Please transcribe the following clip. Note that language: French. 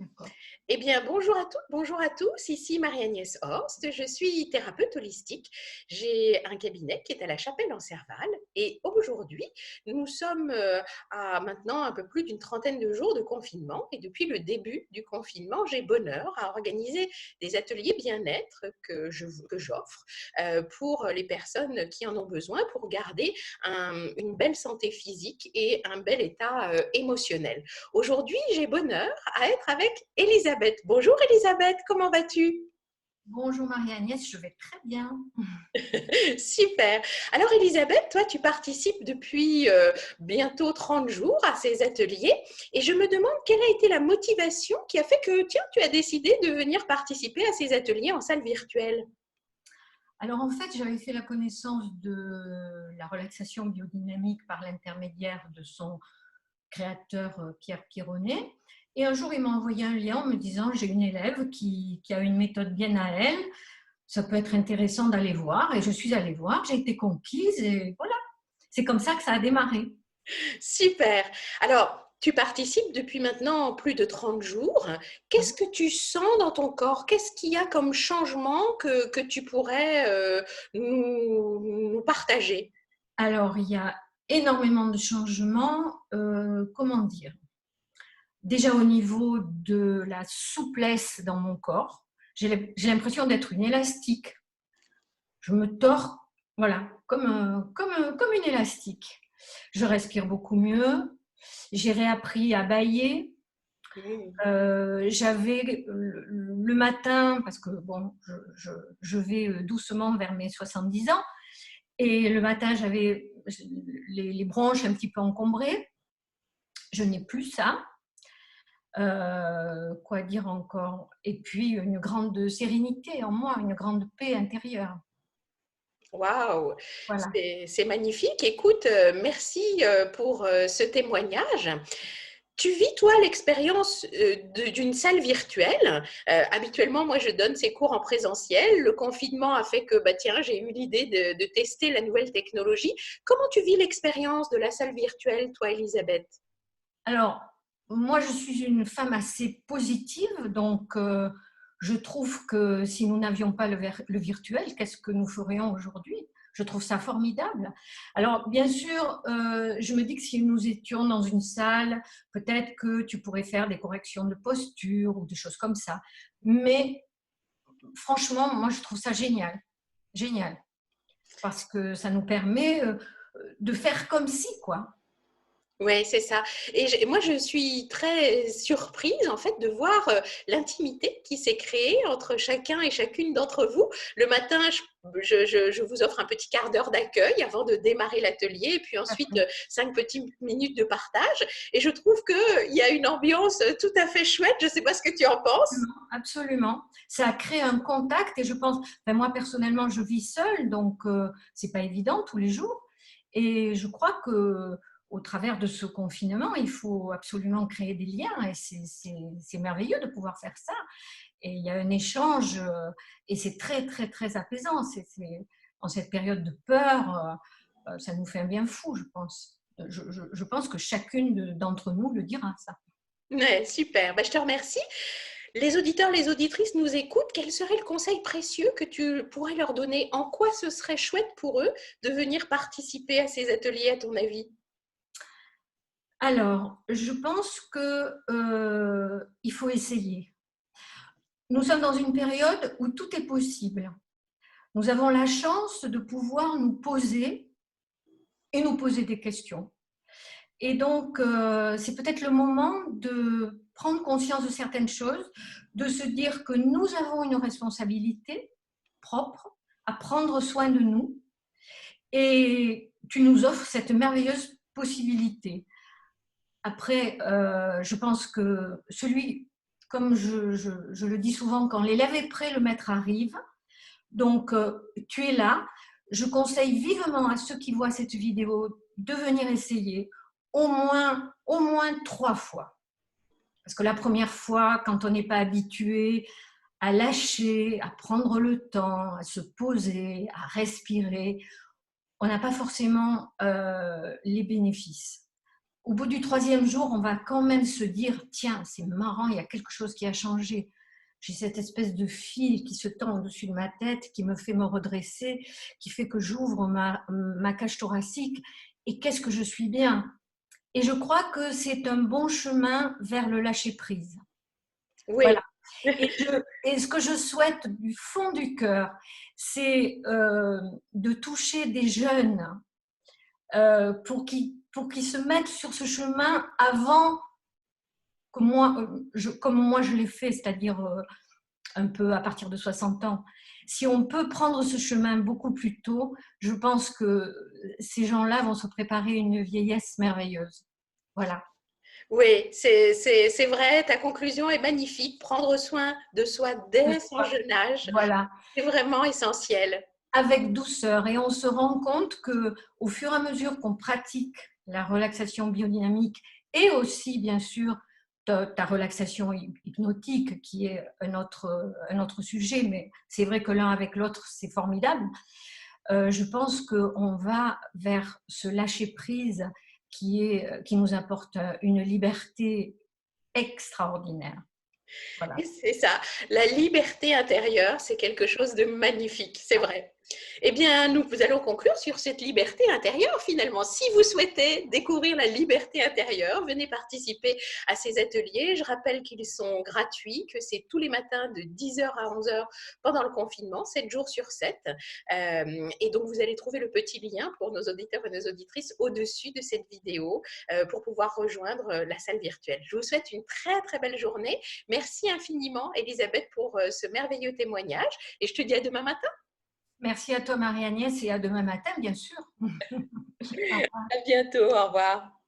D'accord. Eh bien, bonjour à toutes, bonjour à tous. Ici Marie-Agnès Horst. Je suis thérapeute holistique. J'ai un cabinet qui est à la Chapelle-en-Serval. Et aujourd'hui, nous sommes à maintenant un peu plus d'une trentaine de jours de confinement. Et depuis le début du confinement, j'ai bonheur à organiser des ateliers bien-être que j'offre pour les personnes qui en ont besoin pour garder une belle santé physique et un bel état émotionnel. Aujourd'hui, j'ai bonheur à être avec Elisabeth. Bonjour Elisabeth, comment vas-tu? Bonjour Marie-Agnès, je vais très bien. Super. Alors Elisabeth, toi tu participes depuis bientôt 30 jours à ces ateliers et je me demande quelle a été la motivation qui a fait que tiens, tu as décidé de venir participer à ces ateliers en salle virtuelle. Alors en fait, j'avais fait la connaissance de la relaxation biodynamique par l'intermédiaire de son créateur Pierre Pironnet. Et un jour, il m'a envoyé un lien en me disant, j'ai une élève qui a une méthode bien à elle, ça peut être intéressant d'aller voir. Et je suis allée voir, j'ai été conquise et voilà, c'est comme ça que ça a démarré. Super. Alors, tu participes depuis maintenant plus de 30 jours. Qu'est-ce que tu sens dans ton corps? Qu'est-ce qu'il y a comme changement que tu pourrais nous partager? Alors, il y a énormément de changements, comment dire? Déjà au niveau de la souplesse dans mon corps, j'ai l'impression d'être une élastique. Je me tords, voilà, comme une élastique. Je respire beaucoup mieux. J'ai réappris à bâiller. Mmh. J'avais le matin, parce que bon, je vais doucement vers mes 70 ans, et le matin, j'avais les bronches un petit peu encombrées. Je n'ai plus ça. Quoi dire encore? Et puis une grande sérénité en moi, une grande paix intérieure. Waouh, Voilà. c'est magnifique. Écoute, merci pour ce témoignage. Tu vis, toi, l'expérience d'une salle virtuelle. Habituellement, moi, je donne ces cours en présentiel. Le confinement a fait que, bah, tiens, j'ai eu l'idée de tester la nouvelle technologie. Comment tu vis l'expérience de la salle virtuelle, toi, Elisabeth? Alors, moi, je suis une femme assez positive, donc je trouve que si nous n'avions pas le virtuel, qu'est-ce que nous ferions aujourd'hui? Je trouve ça formidable. Alors, bien sûr, je me dis que si nous étions dans une salle, peut-être que tu pourrais faire des corrections de posture ou des choses comme ça. Mais franchement, moi, je trouve ça génial. Génial. Parce que ça nous permet de faire comme si, quoi. Oui, c'est ça. Et moi, je suis très surprise, en fait, de voir l'intimité qui s'est créée entre chacun et chacune d'entre vous. Le matin, je vous offre un petit quart d'heure d'accueil avant de démarrer l'atelier, et puis ensuite 5 petites minutes de partage. Et je trouve qu'il y a une ambiance tout à fait chouette. Je ne sais pas ce que tu en penses. Absolument. Ça a créé un contact et je pense, enfin, moi personnellement, je vis seule, donc c'est pas évident tous les jours. Et je crois que au travers de ce confinement, il faut absolument créer des liens et c'est merveilleux de pouvoir faire ça. Et il y a un échange et c'est très, très, très apaisant. En cette période de peur, ça nous fait un bien fou, je pense. Je pense que chacune d'entre nous le dira, ça. Ouais, super. Bah, je te remercie. Les auditeurs, les auditrices nous écoutent. Quel serait le conseil précieux que tu pourrais leur donner? En quoi ce serait chouette pour eux de venir participer à ces ateliers, à ton avis? Alors, je pense que il faut essayer. Nous sommes dans une période où tout est possible. Nous avons la chance de pouvoir nous poser et nous poser des questions. Et donc, c'est peut-être le moment de prendre conscience de certaines choses, de se dire que nous avons une responsabilité propre à prendre soin de nous. Et tu nous offres cette merveilleuse possibilité. Après, je pense que comme je le dis souvent, quand l'élève est prêt, le maître arrive. Donc, tu es là. Je conseille vivement à ceux qui voient cette vidéo de venir essayer au moins 3 fois. Parce que la première fois, quand on n'est pas habitué à lâcher, à prendre le temps, à se poser, à respirer, on n'a pas forcément les bénéfices. au bout du 3e jour, on va quand même se dire, tiens, c'est marrant, il y a quelque chose qui a changé. J'ai cette espèce de fil qui se tend au-dessus de ma tête, qui me fait me redresser, qui fait que j'ouvre ma cage thoracique. Et qu'est-ce que je suis bien. Et je crois que c'est un bon chemin vers le lâcher-prise. Voilà. Oui. Et ce que je souhaite du fond du cœur, c'est de toucher des jeunes pour qu'ils se mettent sur ce chemin avant que moi, comme moi je l'ai fait, c'est-à-dire un peu à partir de 60 ans. Si on peut prendre ce chemin beaucoup plus tôt, je pense que ces gens-là vont se préparer une vieillesse merveilleuse. Voilà. Oui, c'est vrai, ta conclusion est magnifique. Prendre soin de soi dès son jeune âge, Voilà. c'est vraiment essentiel. Avec douceur. Et on se rend compte qu'au fur et à mesure qu'on pratique la relaxation biodynamique et aussi, bien sûr, ta relaxation hypnotique, qui est un autre sujet, mais c'est vrai que l'un avec l'autre, c'est formidable. Je pense qu'on va vers ce lâcher-prise qui nous apporte une liberté extraordinaire. Voilà. Et c'est ça, la liberté intérieure, c'est quelque chose de magnifique, c'est vrai. Eh bien, nous allons conclure sur cette liberté intérieure finalement. Si vous souhaitez découvrir la liberté intérieure, venez participer à ces ateliers. Je rappelle qu'ils sont gratuits, que c'est tous les matins de 10h à 11h pendant le confinement, 7 jours sur 7. Et donc, vous allez trouver le petit lien pour nos auditeurs et nos auditrices au-dessus de cette vidéo pour pouvoir rejoindre la salle virtuelle. Je vous souhaite une très, très belle journée. Merci infiniment, Elisabeth, pour ce merveilleux témoignage et je te dis à demain matin. Merci à toi, Marie-Agnès, et à demain matin, bien sûr. À bientôt, au revoir.